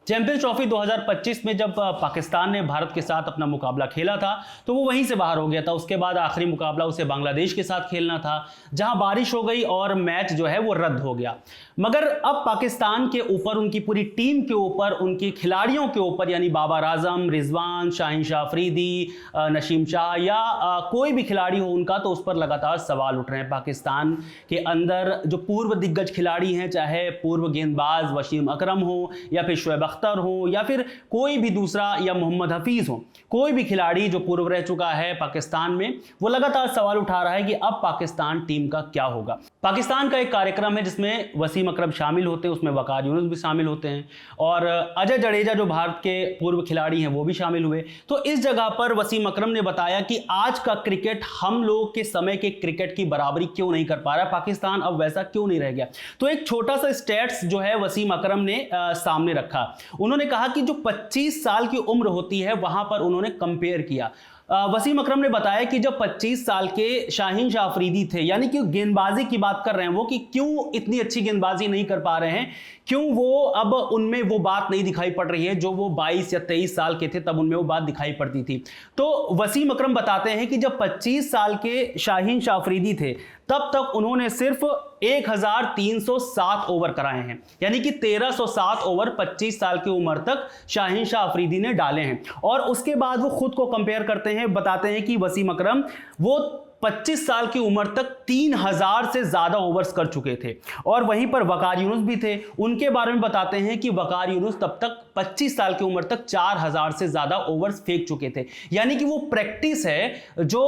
Champions trophy 2025 में जब पाकिस्तान ने भारत के साथ अपना मुकाबला खेला था तो वो वहीं से बाहर हो गया था। उसके बाद आखिरी मुकाबला उसे बांग्लादेश के साथ खेलना था, जहां बारिश हो गई और मैच जो है वो रद्द हो गया। मगर अब पाकिस्तान के ऊपर, उनकी पूरी टीम के ऊपर, उनके खिलाड़ियों के ऊपर, यानी बाबर आजम, रिजवान, शाहीन शाह अफरीदी, नसीम शाह या कोई भी खिलाड़ी हो उनका, तो उस पर लगातार सवाल उठ रहे हैं। पाकिस्तान के अंदर जो पूर्व दिग्गज खिलाड़ी हैं, चाहे पूर्व गेंदबाज वसीम अकरम हो या फिर शोएब अख्तर हो या फिर कोई भी दूसरा, या मोहम्मद हफीज हो, कोई भी खिलाड़ी जो पूर्व रह चुका है पाकिस्तान में, वो लगातार सवाल उठा रहा है कि अब पाकिस्तान टीम का क्या होगा। पाकिस्तान का एक कार्यक्रम है जिसमें वसीम अकरम शामिल होते हैं, उसमें वकार यूनुस भी शामिल होते हैं और अजय जडेजा जो भारत के पूर्व खिलाड़ी हैं वो भी शामिल हुए। तो इस जगह पर वसीम अकरम ने बताया कि आज का क्रिकेट हम लोग के समय के क्रिकेट की बराबरी क्यों नहीं कर पा रहा, पाकिस्तान अब वैसा क्यों नहीं रह गया। तो एक छोटा सा स्टैट्स जो है वसीम अकरम ने सामने रखा। उन्होंने कहा कि जो 25 साल की उम्र होती है वहां पर उन्होंने कंपेयर किया। वसीम अकरम ने बताया कि जब 25 साल के शाहीन शाह अफरीदी थे, यानी कि गेंदबाजी की बात कर रहे हैं वो, कि क्यों इतनी अच्छी गेंदबाजी नहीं कर पा रहे हैं, क्यों वो अब उनमें वो बात नहीं दिखाई पड़ रही है जो वो 22 या 23 साल के थे तब उनमें वो बात दिखाई पड़ती थी। तो वसीम अकरम बताते हैं कि जब 25 साल के शाहीन शाह अफरीदी थे तब तक उन्होंने सिर्फ 1307 ओवर कराए हैं, यानी कि 1307 ओवर 25 साल की उम्र तक शाहीन शाह अफरीदी ने डाले हैं। और उसके बाद वो खुद को कंपेयर करते हैं, बताते हैं कि वसीम अकरम वो 25 साल की उम्र तक 3000 से ज्यादा ओवर्स कर चुके थे। और वहीं पर वकार यूनुस भी थे, उनके बारे में बताते हैं कि वकार यूनुस तब तक 25 साल की उम्र तक 4000 से ज्यादा ओवर्स फेंक चुके थे। यानी कि वो प्रैक्टिस है जो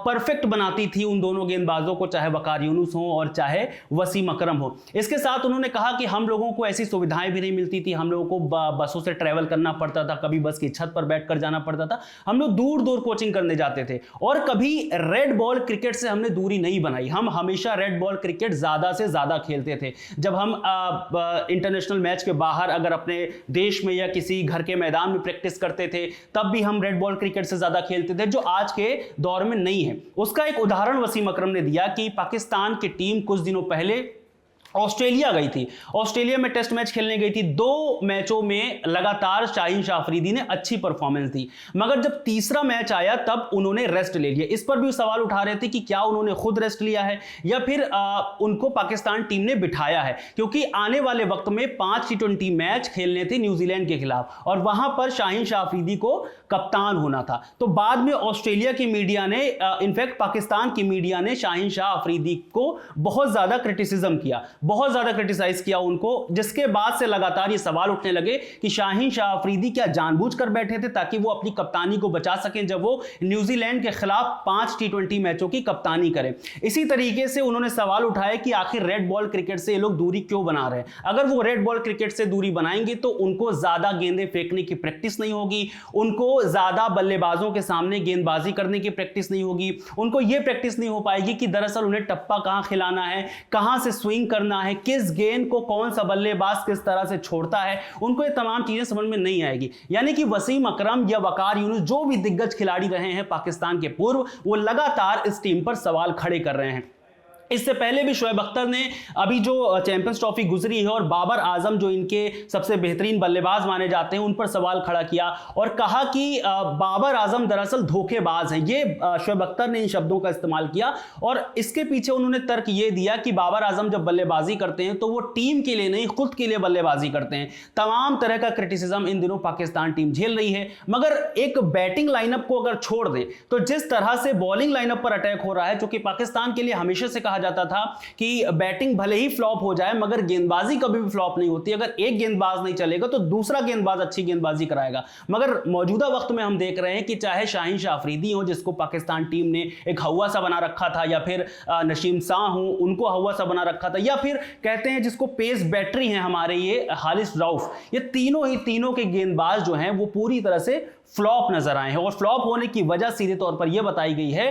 परफेक्ट बनाती थी उन दोनों गेंदबाजों को, चाहे वकार यूनुस हो और चाहे वसीम अकरम हो। इसके साथ उन्होंने कहा कि हम लोगों को ऐसी सुविधाएं भी नहीं मिलती थी, हम लोगों को बसों से ट्रैवल करना पड़ता था, कभी बस की छत पर बैठकर जाना पड़ता था, हम लोग दूर दूर कोचिंग करने जाते थे और कभी रेड बॉल क्रिकेट से हमने दूरी नहीं बनाई। हम हमेशा रेड बॉल क्रिकेट ज्यादा से ज्यादा खेलते थे। जब हम इंटरनेशनल मैच के बाहर अगर अपने देश में या किसी घर के मैदान में प्रैक्टिस करते थे तब भी हम रेड बॉल क्रिकेट से ज्यादा खेलते थे, जो आज के दौर में नहीं है। उसका एक उदाहरण वसीम अकरम ने दिया कि पाकिस्तान की टीम कुछ दिनों पहले ऑस्ट्रेलिया गई थी, ऑस्ट्रेलिया में टेस्ट मैच खेलने गई थी। 2 मैचों में लगातार शाहीन शाह अफरीदी ने अच्छी परफॉर्मेंस दी, मगर जब तीसरा मैच आया तब उन्होंने रेस्ट ले लिया। इस पर भी सवाल उठा रहे थे कि क्या उन्होंने खुद रेस्ट लिया है या फिर उनको पाकिस्तान टीम ने बिठाया है, क्योंकि आने वाले वक्त में 5 T20 मैच खेलने थे न्यूजीलैंड के खिलाफ और वहां पर शाहीन शाह अफरीदी को कप्तान होना था। तो बाद में ऑस्ट्रेलिया की मीडिया ने, इनफैक्ट पाकिस्तान की मीडिया ने शाहीन शाह अफरीदी को बहुत ज्यादा क्रिटिसिज्म किया, बहुत ज्यादा क्रिटिसाइज किया उनको, जिसके बाद से लगातार ये सवाल उठने लगे कि शाहीन शाह अफरीदी क्या जानबूझकर बैठे थे ताकि वो अपनी कप्तानी को बचा सकें जब वो न्यूजीलैंड के खिलाफ 5 T20 मैचों की कप्तानी करें। इसी तरीके से उन्होंने सवाल उठाया कि आखिर रेड बॉल क्रिकेट से ये लोग दूरी क्यों बना रहे हैं। अगर वो रेड बॉल क्रिकेट से दूरी बनाएंगे तो उनको ज्यादा गेंदें फेंकने की प्रैक्टिस नहीं होगी, उनको ज्यादा बल्लेबाजों के सामने गेंदबाजी करने की प्रैक्टिस नहीं होगी, उनको यह प्रैक्टिस नहीं हो पाएगी कि दरअसल उन्हें टप्पा कहां खिलाना है, कहां से स्विंग करना है, किस गेंद को कौन सा बल्लेबाज किस तरह से छोड़ता है, उनको ये तमाम चीजें समझ में नहीं आएगी। यानी कि वसीम अकरम या वकार यूनुस, जो भी दिग्गज खिलाड़ी रहे हैं पाकिस्तान के पूर्व, वो लगातार इस टीम पर सवाल खड़े कर रहे हैं। इससे पहले भी शोएब अख्तर ने अभी जो चैंपियंस ट्रॉफी गुजरी है और बाबर आजम जो इनके सबसे बेहतरीन बल्लेबाज माने जाते हैं उन पर सवाल खड़ा किया और कहा कि बाबर आजम दरअसल धोखेबाज हैं। ये शोएब अख्तर ने इन शब्दों का इस्तेमाल किया और इसके पीछे उन्होंने तर्क ये दिया कि बाबर आजम जब बल्लेबाजी करते हैं तो वो टीम के लिए नहीं, खुद के लिए बल्लेबाजी करते हैं। तमाम तरह का क्रिटिसिज्म इन दिनों पाकिस्तान टीम झेल रही है, मगर एक बैटिंग लाइनअप को अगर छोड़ दें तो जिस तरह से बॉलिंग लाइनअप पर अटैक हो रहा है, जो कि पाकिस्तान के लिए हमेशा से कहा जाता था कि बैटिंग भले ही फ्लॉप हो जाए मगर गेंदबाजी कभी भी फ्लॉप नहीं होती। अगर एक गेंदबाज नहीं चलेगा तो दूसरा गेंदबाज अच्छी गेंदबाजी कराएगा। मगर मौजूदा वक्त में हम देख रहे हैं कि चाहे शाहीन शाह अफरीदी हो जिसको पाकिस्तान टीम ने एक हवा सा बना रखा था, या फिर नसीम शाह हो उनको हवा सा बना रखा था, या फिर कहते हैं जिसको पेस बैटरी है हमारे ये हारिस रऊफ, ये तीनों के गेंदबाज जो हैं वो पूरी तरह से फ्लॉप नजर आए हैं। और फ्लॉप होने की वजह सीधे तौर पर यह बताई गई है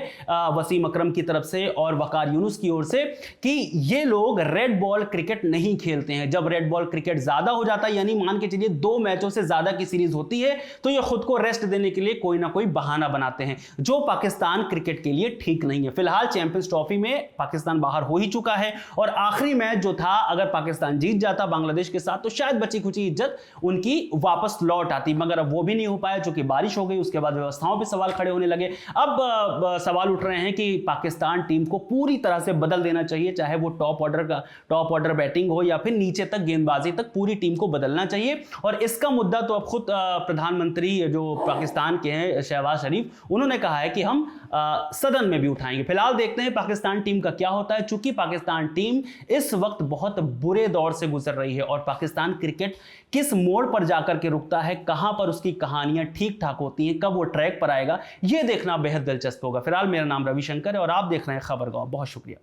वसीम अकरम की तरफ से और वकार यूनुस की ओर ओर से कि ये लोग रेड बॉल क्रिकेट नहीं खेलते हैं। जब रेड बॉल क्रिकेट ज्यादा हो जाता है, यानी मान के चलिए 2 मैचों से ज्यादा की सीरीज होती है, तो ये खुद को रेस्ट देने के लिए कोई ना कोई बहाना बनाते हैं, जो पाकिस्तान क्रिकेट के लिए ठीक नहीं है। फिलहाल चैंपियंस ट्रॉफी में पाकिस्तान बाहर हो ही चुका है और आखिरी मैच जो था, अगर पाकिस्तान जीत जाता बांग्लादेश के साथ तो शायद बची खुची इज्जत उनकी वापस लौट आती, मगर अब वो भी नहीं हो पाया चूंकि बारिश हो गई। उसके बाद व्यवस्थाओं पे सवाल खड़े होने लगे। अब सवाल उठ रहे हैं कि पाकिस्तान टीम को पूरी तरह से बदल देना चाहिए, चाहे वो टॉप ऑर्डर बैटिंग हो या फिर नीचे तक गेंदबाजी तक, पूरी टीम को बदलना चाहिए। और इसका मुद्दा तो अब खुद प्रधानमंत्री जो पाकिस्तान के हैं शहबाज शरीफ, उन्होंने कहा है कि हम सदन में भी उठाएंगे। फिलहाल देखते हैं पाकिस्तान टीम का क्या होता है, चूंकि पाकिस्तान टीम इस वक्त बहुत बुरे दौर से गुजर रही है और पाकिस्तान क्रिकेट किस मोड़ पर जाकर के रुकता है, कहां पर उसकी कहानियां ठीक ठाक होती हैं, कब वो ट्रैक पर आएगा, यह देखना बेहद दिलचस्प होगा। फिलहाल मेरा नाम रविशंकर है और आप देख रहे हैं खबरगांव। बहुत शुक्रिया।